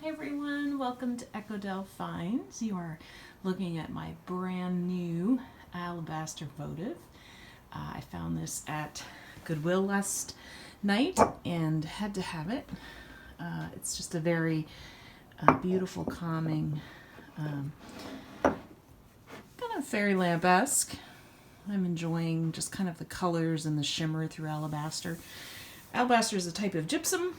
Hi everyone, welcome to Echo Del Finds. You are looking at my brand new Alabaster Votive. I found this at Goodwill last night and had to have it. It's just a very beautiful, calming, kind of fairy lamp-esque. I'm enjoying just kind of the colors and the shimmer through alabaster. Alabaster is a type of gypsum.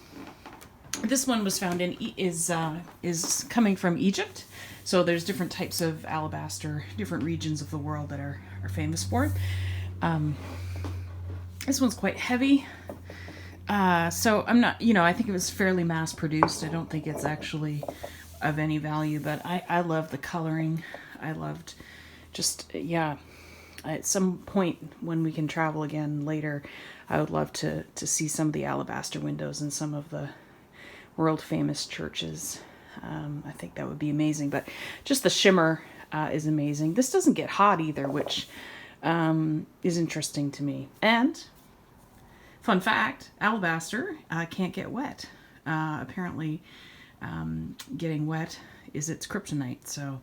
This one was found in is coming from Egypt, so there's different types of alabaster, different regions of the world that are famous for it. This one's quite heavy, so I'm not, I think it was fairly mass produced. I don't think it's actually of any value, but I love the coloring. I loved just, at some point when we can travel again later, I would love to see some of the alabaster windows in some of the world famous churches. I think that would be amazing, but just the shimmer is amazing. This doesn't get hot either, which is interesting to me. And fun fact, alabaster can't get wet. Apparently getting wet is its kryptonite, so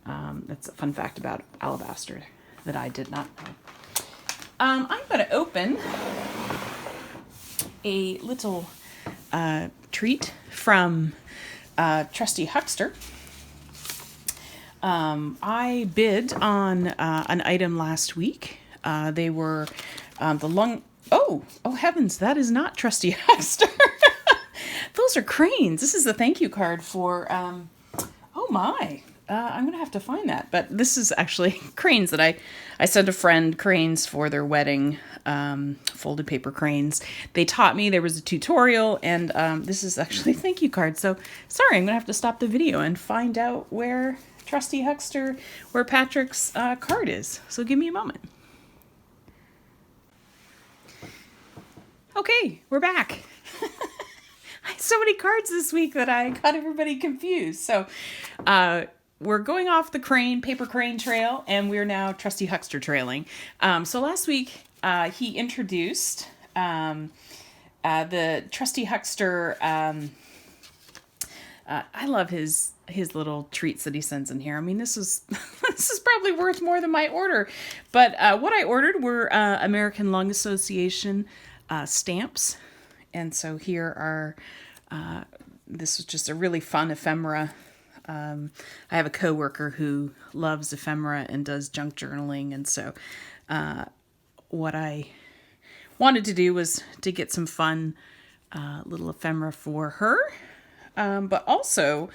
that's a fun fact about alabaster that I did not know. I'm going to open a little treat from Trusty Huckster. I bid on an item last week. They were the lung. Oh heavens! That is not Trusty Huckster. Those are cranes. This is the thank you card for. Oh my! I'm gonna have to find that. But this is actually cranes that I sent a friend cranes for their wedding. Folded paper cranes. They taught me. There was a tutorial, and this is actually a thank you card. So sorry, I'm gonna have to stop the video and find out where Trusty Huckster, where Patrick's card is. So give me a moment. Okay, we're back. I had so many cards this week that I got everybody confused. So we're going off the paper crane trail, and we're now Trusty Huckster trailing. So last week he introduced the Trusty Huckster. I love his little treats that he sends in here. I mean, this is probably worth more than my order. But what I ordered were American Lung Association stamps, and so here are. This was just a really fun ephemera. I have a coworker who loves ephemera and does junk journaling, and so what I wanted to do was to get some fun little ephemera for her, but also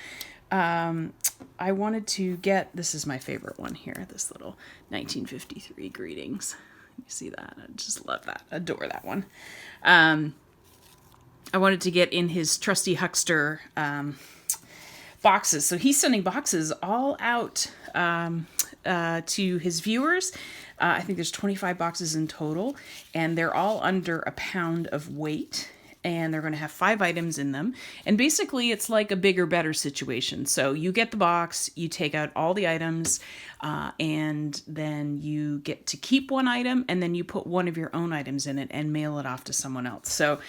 I wanted to get, this is my favorite one here, this little 1953 greetings. You see that? I just love that. Adore that one. I wanted to get in his Trusty Huckster boxes. So he's sending boxes all out to his viewers. I think there's 25 boxes in total, and they're all under a pound of weight, and they're going to have 5 items in them. And basically it's like a bigger, better situation. So you get the box, you take out all the items, and then you get to keep one item, and then you put one of your own items in it and mail it off to someone else. So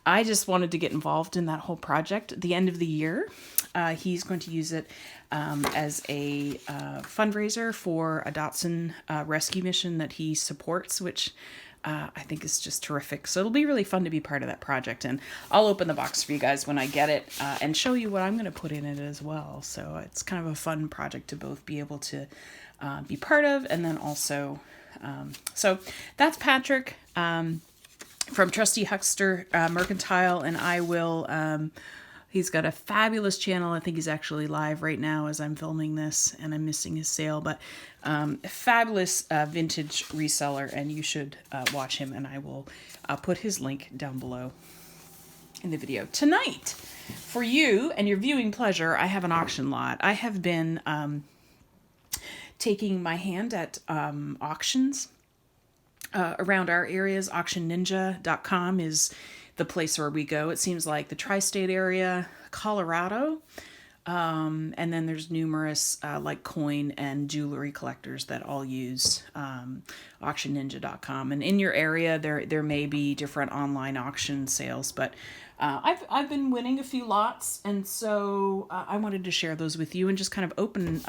I just wanted to get involved in that whole project. At the end of the year, he's going to use it as a fundraiser for a Dotson rescue mission that he supports, which I think is just terrific. So it'll be really fun to be part of that project. And I'll open the box for you guys when I get it and show you what I'm going to put in it as well. So it's kind of a fun project to both be able to be part of, and then also, so that's Patrick from Trusty Huckster Mercantile, and I will, he's got a fabulous channel. I think he's actually live right now as I'm filming this, and I'm missing his sale, but a fabulous vintage reseller, and you should watch him, and I will put his link down below in the video. Tonight, for you and your viewing pleasure, I have an auction lot. I have been taking my hand at auctions around our areas. AuctionNinja.com is the place where we go. It seems like the tri-state area, Colorado, and then there's numerous like coin and jewelry collectors that all use AuctionNinja.com. And in your area, there may be different online auction sales, but I've been winning a few lots, and so I wanted to share those with you and just kind of open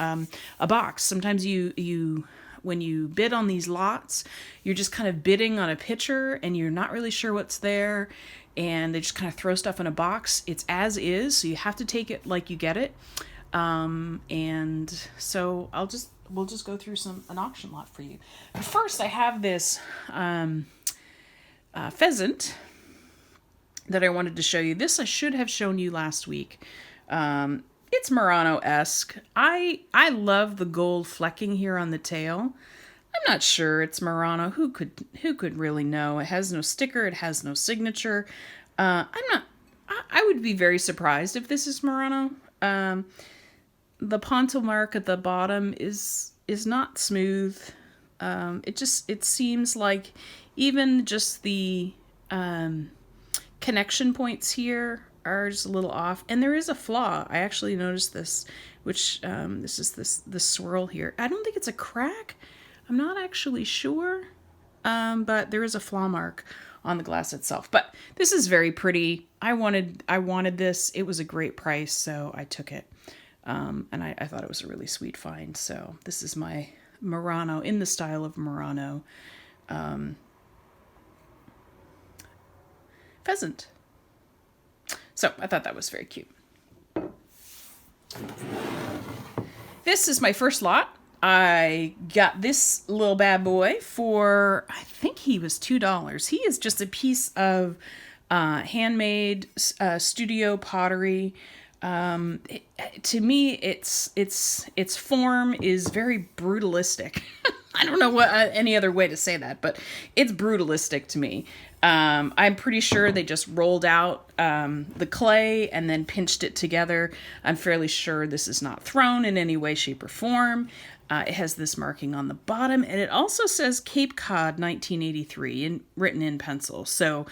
a box. Sometimes when you bid on these lots, you're just kind of bidding on a picture and you're not really sure what's there, and they just kind of throw stuff in a box. It's as is, so you have to take it like you get it. And so we'll just go through an auction lot for you. But first, I have this pheasant that I wanted to show you. This I should have shown you last week. It's Murano-esque. I love the gold flecking here on the tail. I'm not sure it's Murano. Who could really know? It has no sticker. It has no signature. I would be very surprised if this is Murano. The pontil mark at the bottom is not smooth. It seems like even just the connection points here are just a little off, and there is a flaw. I actually noticed this, which this is this swirl here. I don't think it's a crack. I'm not actually sure, but there is a flaw mark on the glass itself. But this is very pretty. I wanted this. It was a great price, so I took it, and I thought it was a really sweet find. So this is my Murano in the style of Murano pheasant. So I thought that was very cute. This is my first lot. I got this little bad boy for, I think he was $2. He is just a piece of handmade studio pottery. To me, its form is very brutalistic. I don't know what any other way to say that, but it's brutalistic to me. I'm pretty sure they just rolled out the clay and then pinched it together. I'm fairly sure this is not thrown in any way, shape, or form. It has this marking on the bottom, and it also says Cape Cod 1983 written in pencil. So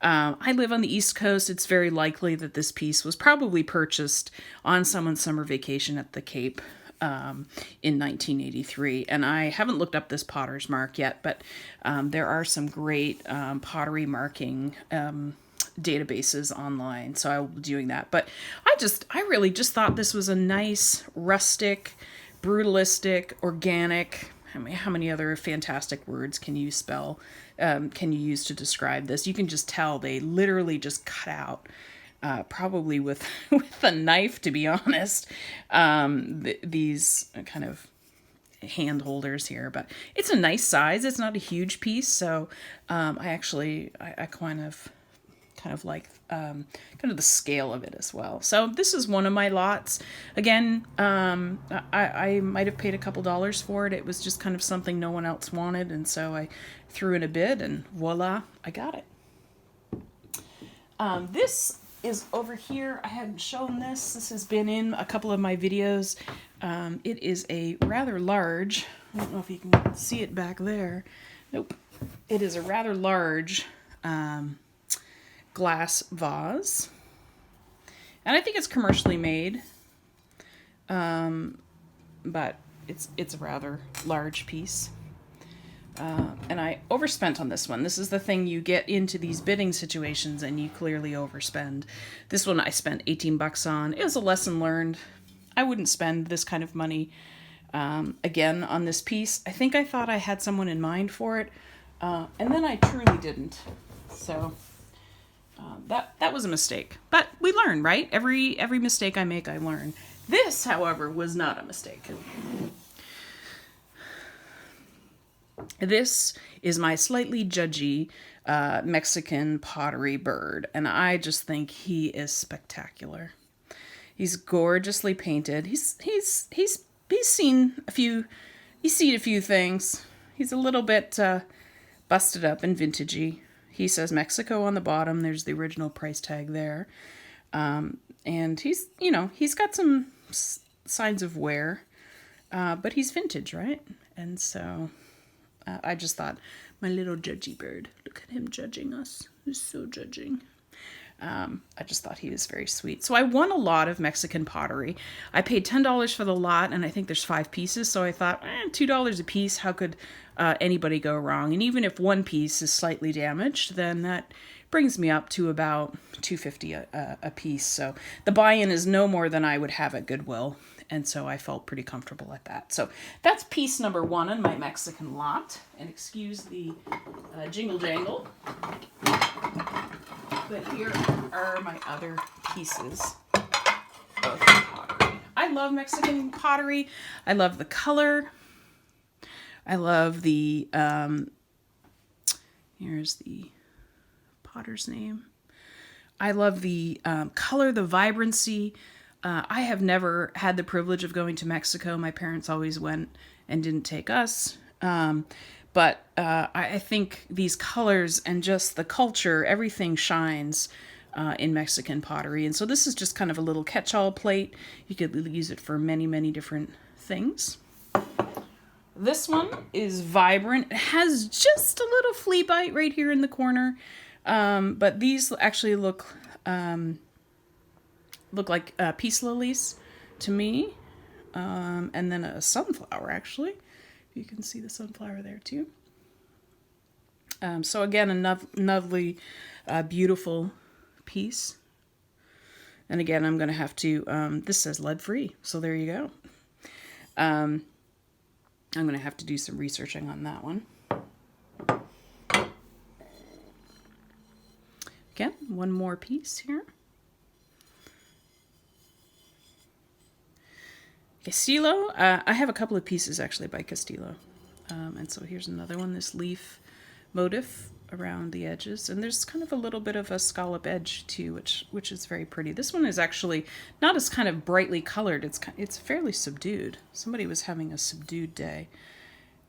I live on the East Coast. It's very likely that this piece was probably purchased on someone's summer vacation at the Cape in 1983. And I haven't looked up this potter's mark yet, but there are some great pottery marking databases online, so I will be doing that. But I really just thought this was a nice, rustic, brutalistic, organic. How many other fantastic words can you use to describe this? You can just tell they literally just cut out, probably with a knife, to be honest, these kind of hand holders here. But it's a nice size. It's not a huge piece, so I kind of like kind of the scale of it as well. So this is one of my lots. Again, I might have paid a couple dollars for it. It was just kind of something no one else wanted, and so I threw in a bid, and voila, I got it. This is over here. I hadn't shown this. This has been in a couple of my videos. It is a rather large, I don't know if you can see it back there. Nope. It is a rather large glass vase, and I think it's commercially made, but it's a rather large piece, and I overspent on this one. This is the thing, you get into these bidding situations and you clearly overspend. This one I spent 18 bucks on. It was a lesson learned. I wouldn't spend this kind of money again on this piece. I think I thought I had someone in mind for it, and then I truly didn't. So that was a mistake, but we learn, right? Every mistake I make, I learn. This, however, was not a mistake. This is my slightly judgy Mexican pottery bird, and I just think he is spectacular. He's gorgeously painted. He's seen a few things. He's a little bit busted up and vintagey. He says Mexico on the bottom. There's the original price tag there. And he's got some signs of wear, but he's vintage, right? And so I just thought, my little judgy bird, look at him judging us. He's so judging. I just thought he was very sweet. So I won a lot of Mexican pottery. I paid $10 for the lot, and I think there's 5 pieces. So I thought, $2 a piece, how could anybody go wrong? And even if one piece is slightly damaged, then that brings me up to about $2.50 a piece. So the buy-in is no more than I would have at Goodwill. And so I felt pretty comfortable at that. So that's piece number 1 in my Mexican lot. And excuse the jingle jangle. But here are my other pieces of pottery. I love Mexican pottery. I love the color. I love the, here's the potter's name. I love the color, the vibrancy. I have never had the privilege of going to Mexico. My parents always went and didn't take us. But I think these colors and just the culture, everything shines in Mexican pottery. And so this is just kind of a little catch-all plate. You could use it for many, many different things. This one is vibrant. It has just a little flea bite right here in the corner. But these actually look like peace lilies to me. And then a sunflower, actually. You can see the sunflower there too. So again, a lovely, beautiful piece. And again, I'm going to have to, this says lead free. So there you go. I'm going to have to do some researching on that one. Again, one more piece here. Castillo. I have a couple of pieces actually by Castillo. And so here's another one, this leaf motif around the edges. And there's kind of a little bit of a scallop edge too, which is very pretty. This one is actually not as kind of brightly colored. It's fairly subdued. Somebody was having a subdued day.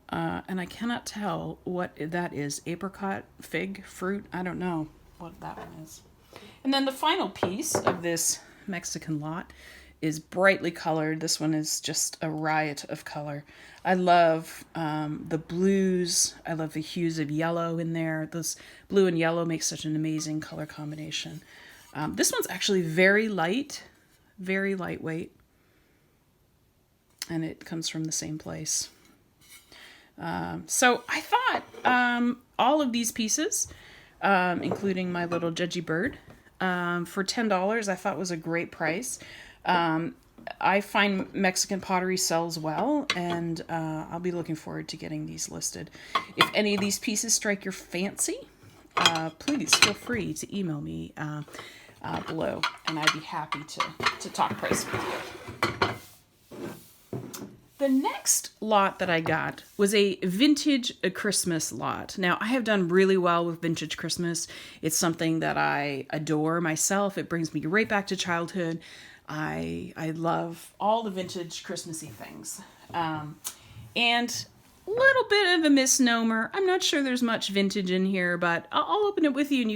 And I cannot tell what that is. Apricot, fig, fruit. I don't know what that one is. And then the final piece of this Mexican lot is brightly colored. This one is just a riot of color. I love the blues. I love the hues of yellow in there. Those blue and yellow make such an amazing color combination. This one's actually very light, very lightweight. And it comes from the same place. So I thought all of these pieces, including my little judgy bird, for $10, I thought was a great price. I find Mexican pottery sells well, and I'll be looking forward to getting these listed. If any of these pieces strike your fancy, please feel free to email me below, and I'd be happy to talk price with you. The next lot that I got was a vintage Christmas lot. Now, I have done really well with vintage Christmas. It's something that I adore myself. It brings me right back to childhood. I love all the vintage Christmassy things. And a little bit of a misnomer. I'm not sure there's much vintage in here, but I'll open it with you and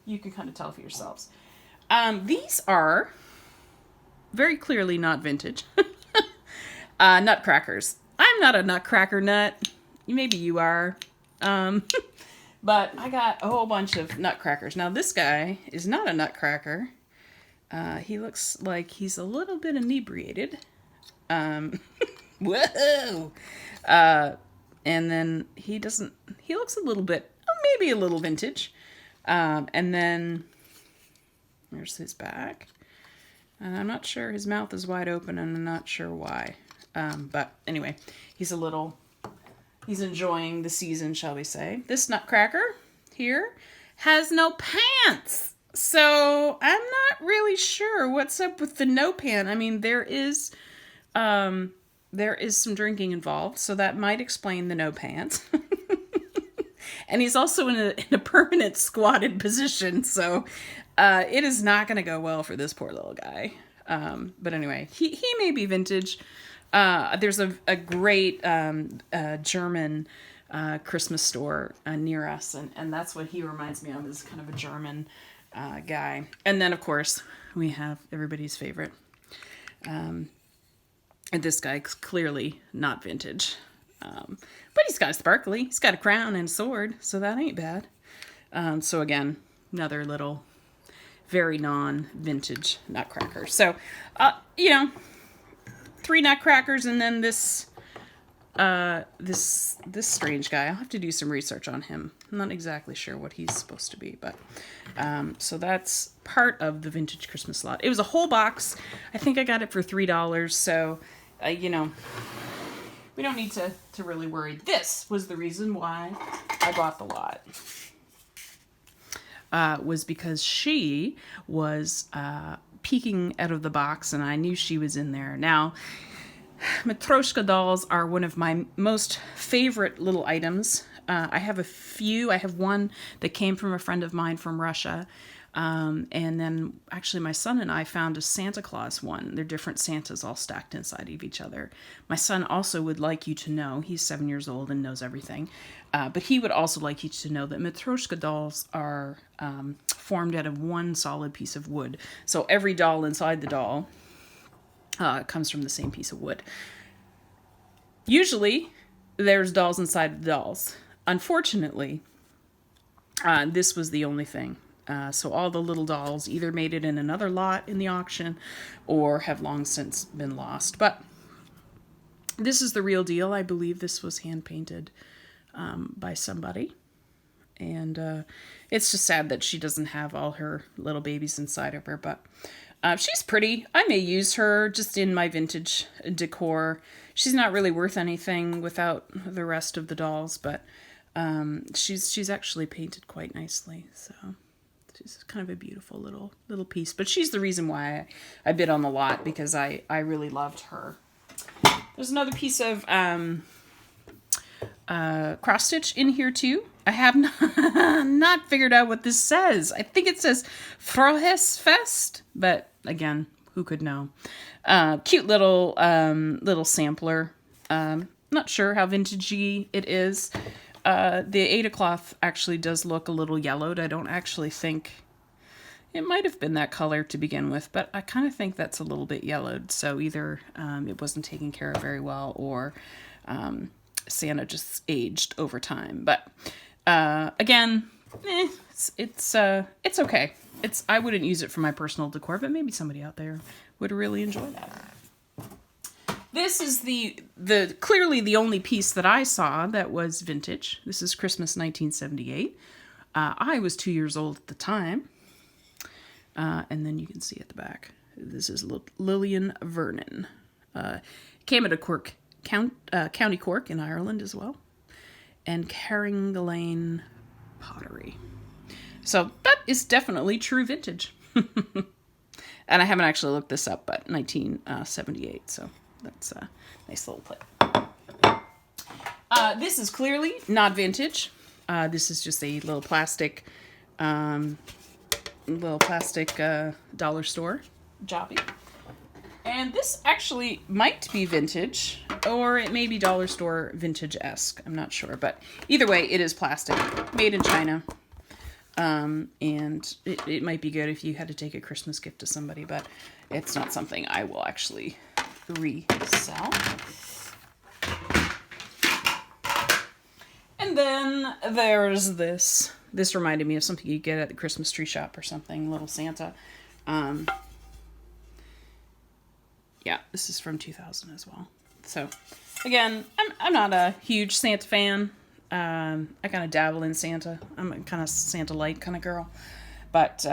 you can kind of tell for yourselves. These are very clearly not vintage. Nutcrackers. I'm not a nutcracker nut. Maybe you are. But I got a whole bunch of nutcrackers. Now this guy is not a nutcracker. He looks like he's a little bit inebriated. Whoa! And then he looks a little bit, maybe a little vintage. And then there's his back. And I'm not sure, his mouth is wide open and I'm not sure why. But anyway, he's enjoying the season, shall we say. This nutcracker here has no pants. So I'm not really sure what's up with the no pant. I mean, there is some drinking involved, so that might explain the no pants. And he's also in a permanent squatted position, so it is not going to go well for this poor little guy. But anyway, he may be vintage. There's a great German Christmas store near us, and that's what he reminds me of, is kind of a German guy. And then, of course, we have everybody's favorite. And this guy's clearly not vintage. But he's got a sparkly. He's got a crown and a sword, so that ain't bad. So again, another little very non-vintage nutcracker. So, 3 nutcrackers, and then this strange guy. I'll have to do some research on him. I'm not exactly sure what he's supposed to be, but so that's part of the vintage Christmas lot. It was a whole box. I think I got it for $3, so you know, we don't need to really worry. This was the reason why I bought the lot. Was because she was peeking out of the box, and I knew she was in there. Now, Matroshka dolls are one of my most favorite little items. I have a few. I have one that came from a friend of mine from Russia. And then actually my son and I found a Santa Claus one. They're different Santas all stacked inside of each other. My son also would like you to know, he's 7 years old and knows everything, but he would also like you to know that Matroshka dolls are formed out of one solid piece of wood. So every doll inside the doll comes from the same piece of wood. Usually there's dolls inside the dolls. Unfortunately, this was the only thing. So all the little dolls either made it in another lot in the auction or have long since been lost. But this is the real deal. I believe this was hand-painted by somebody. And it's just sad that she doesn't have all her little babies inside of her. But she's pretty. I may use her just in my vintage decor. She's not really worth anything without the rest of the dolls, but she's actually painted quite nicely. So she's kind of a beautiful little piece. But she's the reason why I bid on the lot, because I really loved her. There's another piece of cross stitch in here too. I have not figured out what this says. I think it says Frohesfest, but again, who could know? Cute little sampler. Not sure how vintagey it is. The Aida cloth actually does look a little yellowed. I don't actually think it might have been that color to begin with, but I kind of think that's a little bit yellowed. So either it wasn't taken care of very well, or Santa just aged over time. But again, it's okay. I wouldn't use it for my personal decor, but maybe somebody out there would really enjoy that. This is the clearly the only piece that I saw that was vintage. This is Christmas 1978. I was 2 years old at the time. And then you can see at the back, this is Lillian Vernon. Came at a Cork, County Cork in Ireland as well. And Carringallane Pottery. So that is definitely true vintage. And I haven't actually looked this up, but 1978, so that's a nice little clip. This is clearly not vintage. This is just a little plastic dollar store jobby. And this actually might be vintage, or it may be dollar store vintage-esque. I'm not sure, but either way, it is plastic, made in China. And it might be good if you had to take a Christmas gift to somebody, but it's not something I will actually resell. And then there's this. This reminded me of something you get at the Christmas tree shop or something, Little Santa. Yeah, this is from 2000 as well. So, again, I'm not a huge Santa fan. I kind of dabble in Santa. I'm a kind of Santa-like kind of girl. But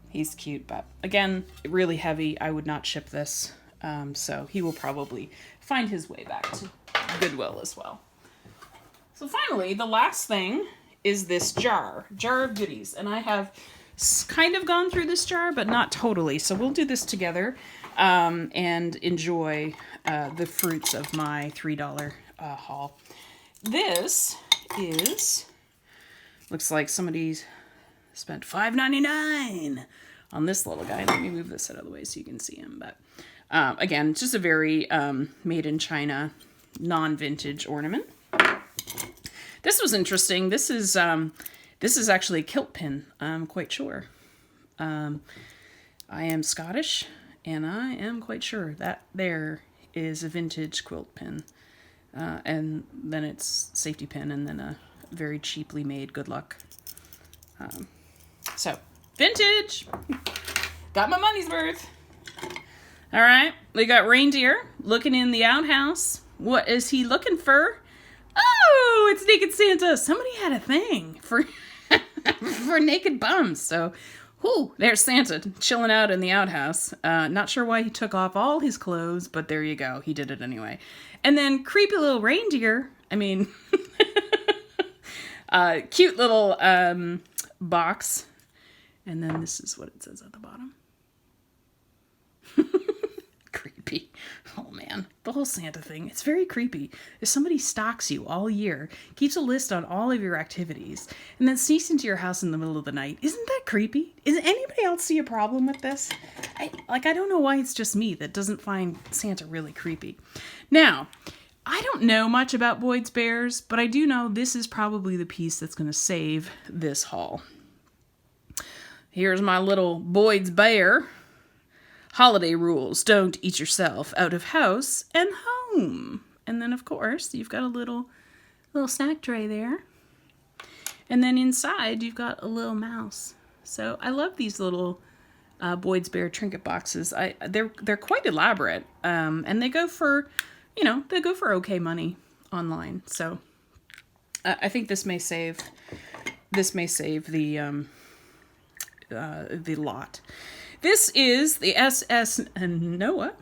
he's cute. But, again, really heavy. I would not ship this. So he will probably find his way back to Goodwill as well. So finally, the last thing is this jar of goodies. And I have kind of gone through this jar, but not totally. So we'll do this together and enjoy the fruits of my $3 haul. This looks like somebody's spent $5.99 on this little guy. Let me move this out of the way so you can see him. But again, it's just a very made in China, non-vintage ornament. This was interesting. This is actually a kilt pin, I'm quite sure. I am Scottish, and I am quite sure that there is a vintage quilt pin. And then it's safety pin, and then a very cheaply made good luck. So, vintage! Got my money's worth. All right, we got Reindeer looking in the outhouse. What is he looking for? Oh, it's Naked Santa. Somebody had a thing for for naked bums. So, whoo, there's Santa chilling out in the outhouse. Not sure why he took off all his clothes, but there you go. He did it anyway. And then creepy little reindeer. I mean, cute little box. And then this is what it says at the bottom. Creepy. Oh man, the whole Santa thing, it's very creepy. If somebody stalks you all year, keeps a list on all of your activities, and then sneaks into your house in the middle of the night, isn't that creepy? Does anybody else see a problem with this? I don't know why it's just me that doesn't find Santa really creepy. Now, I don't know much about Boyd's Bears, but I do know this is probably the piece that's going to save this haul. Here's my little Boyd's Bear. Holiday rules. Don't eat yourself out of house and home. And then, of course, you've got a little snack tray there. And then inside, you've got a little mouse. So I love these little Boyd's Bear trinket boxes. They're quite elaborate, and they go for, okay money online. So I think this may save the lot. This is the SS Noah.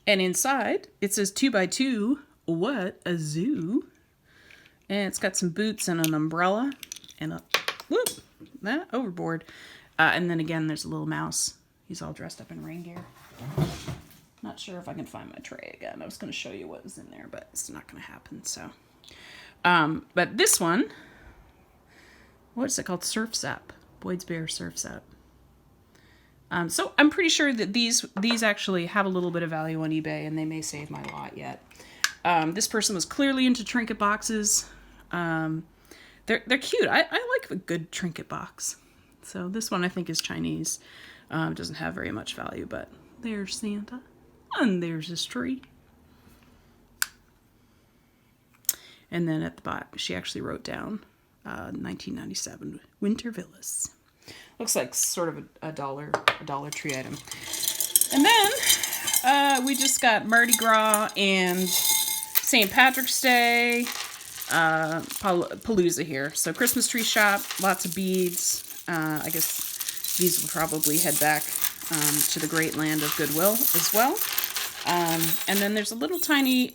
And inside, it says 2x2, what a zoo. And it's got some boots and an umbrella. And that overboard. And then again, there's a little mouse. He's all dressed up in reindeer. Not sure if I can find my tray again. I was going to show you what was in there, but it's not going to happen. So, but this one, what is it called? Surf's Up. Boyd's Bear Surf's Up. So I'm pretty sure that these actually have a little bit of value on eBay, and they may save my lot yet. This person was clearly into trinket boxes. They're cute. I like a good trinket box. So this one I think is Chinese. Doesn't have very much value, but there's Santa, and there's his tree. And then at the bottom, she actually wrote down 1997 Winter Villas. Looks like sort of a Dollar Tree item. And then we just got Mardi Gras and St. Patrick's Day palooza here. So Christmas tree shop, lots of beads. I guess these will probably head back to the great land of Goodwill as well. And then there's a little tiny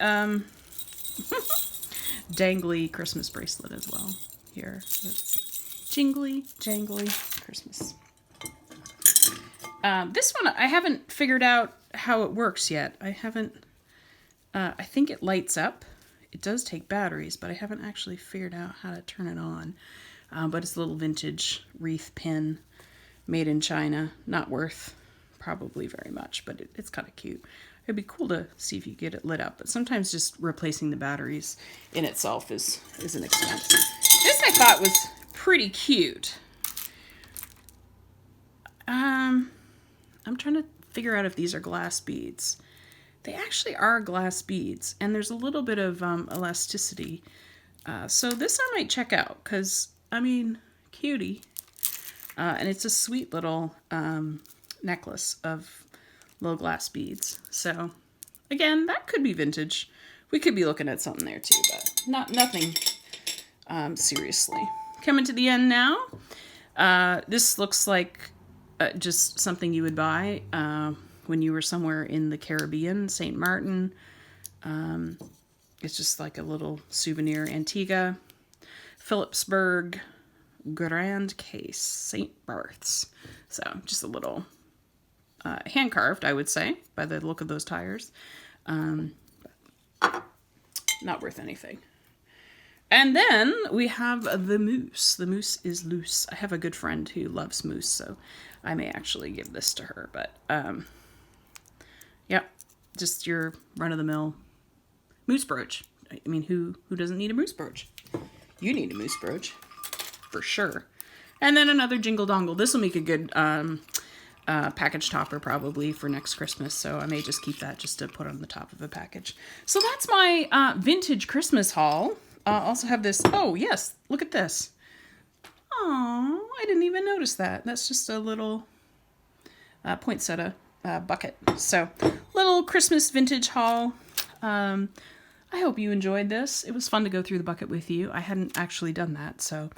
dangly Christmas bracelet as well. Here, it's jingly, jangly Christmas. This one, I haven't figured out how it works yet. I think it lights up. It does take batteries, but I haven't actually figured out how to turn it on. But it's a little vintage wreath pin made in China. Not worth probably very much, but it's kind of cute. It'd be cool to see if you get it lit up, but sometimes just replacing the batteries in itself is an expense. This I thought was pretty cute. I'm trying to figure out if these are glass beads. They actually are glass beads, and there's a little bit of elasticity. So this I might check out, because, I mean, cutie. And it's a sweet little necklace of little glass beads. So, again, that could be vintage. We could be looking at something there, too, but nothing seriously. Coming to the end now. This looks like just something you would buy when you were somewhere in the Caribbean, St. Martin. It's just like a little souvenir. Antigua, Phillipsburg, Grand Case, St. Barth's. So just a little hand carved, I would say, by the look of those tires. Not worth anything. And then we have the moose. The moose is loose. I have a good friend who loves moose, so I may actually give this to her. But, yeah, just your run-of-the-mill moose brooch. I mean, who doesn't need a moose brooch? You need a moose brooch, for sure. And then another jingle dongle. This will make a good package topper probably for next Christmas, so I may just keep that just to put on the top of a package. So that's my vintage Christmas haul. Also have this. Oh, yes. Look at this. Oh, I didn't even notice that. That's just a little poinsettia bucket. So, little Christmas vintage haul. I I hope you enjoyed this. It was fun to go through the bucket with you. I hadn't actually done that. So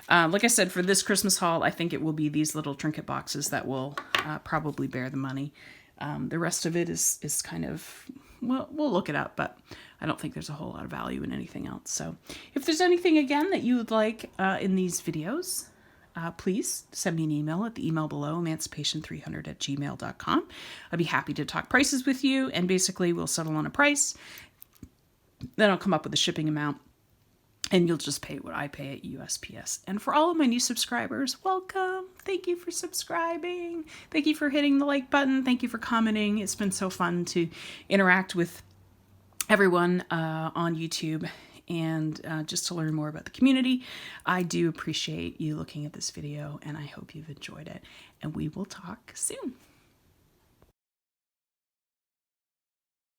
like I said, for this Christmas haul, I think it will be these little trinket boxes that will probably bear the money. The rest of it is kind of, well, we'll look it up, but I don't think there's a whole lot of value in anything else. So if there's anything, again, that you would like in these videos, please send me an email at the email below, emancipation300@gmail.com. I'd be happy to talk prices with you, and basically we'll settle on a price. Then I'll come up with a shipping amount, and you'll just pay what I pay at USPS. And for all of my new subscribers, welcome. Thank you for subscribing. Thank you for hitting the like button. Thank you for commenting. It's been so fun to interact with everyone on YouTube and just to learn more about the community. I do appreciate you looking at this video, and I hope you've enjoyed it. And we will talk soon.